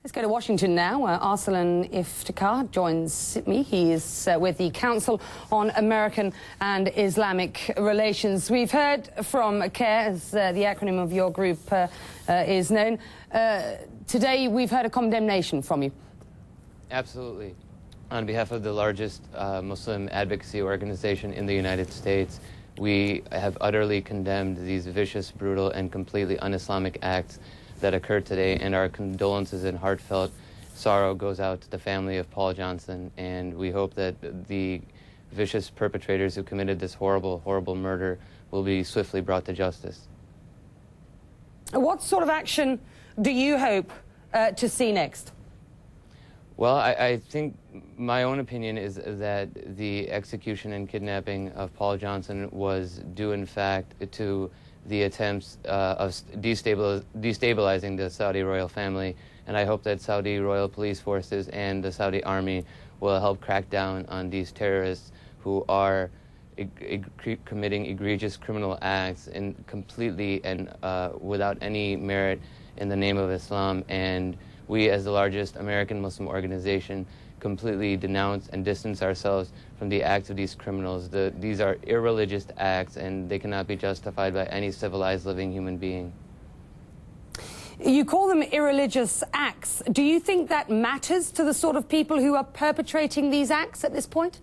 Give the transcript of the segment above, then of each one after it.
Let's go to Washington now. Arsalan Iftikhar joins me. He is with the Council on American and Islamic Relations. We've heard from CARE, as the acronym of your group is known. Today we've heard a condemnation from you. Absolutely. On behalf of the largest Muslim advocacy organization in the United States, we have utterly condemned these vicious, brutal, and completely un-Islamic acts that occurred today, and our condolences and heartfelt sorrow goes out to the family of Paul Johnson, and we hope that the vicious perpetrators who committed this horrible, horrible murder will be swiftly brought to justice. What sort of action do you hope to see next? Well, I think my own opinion is that the execution and kidnapping of Paul Johnson was due, in fact, to the attempts of destabilizing the Saudi royal family, and I hope that Saudi royal police forces and the Saudi army will help crack down on these terrorists who are committing egregious criminal acts and completely and without any merit in the name of Islam. And we, as the largest American Muslim organization, completely denounce and distance ourselves from the acts of these criminals. These are irreligious acts, and they cannot be justified by any civilized living human being. You call them irreligious acts. Do you think that matters to the sort of people who are perpetrating these acts at this point?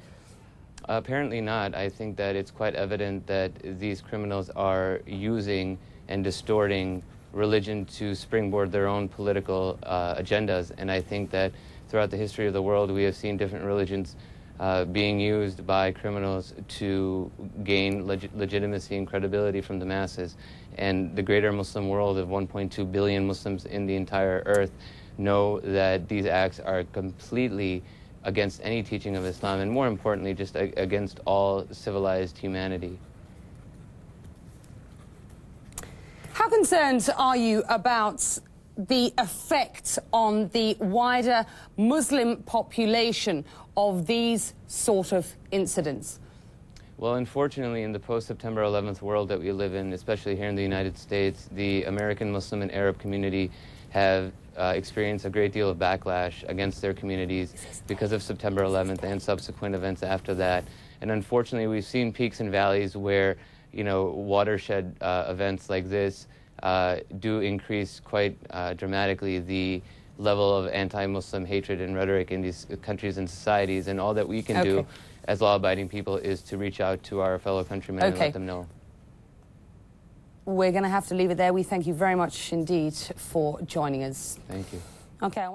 Apparently not. I think that it's quite evident that these criminals are using and distorting religion to springboard their own political agendas, and I think that throughout the history of the world we have seen different religions being used by criminals to gain legitimacy and credibility from the masses. And the greater Muslim world of 1.2 billion Muslims in the entire earth know that these acts are completely against any teaching of Islam, and more importantly, just against all civilized humanity. How concerned are you about the effect on the wider Muslim population of these sort of incidents? Well, unfortunately, in the post-September 11th world that we live in, especially here in the United States, the American Muslim and Arab community have experienced a great deal of backlash against their communities because of September 11th and subsequent events after that. And unfortunately, we've seen peaks and valleys where, you know, watershed events like this do increase quite dramatically the level of anti-Muslim hatred and rhetoric in these countries and societies, and all that we can do as law-abiding people is to reach out to our fellow countrymen and let them know. We're going to have to leave it there. We thank you very much indeed for joining us. Thank you. Okay,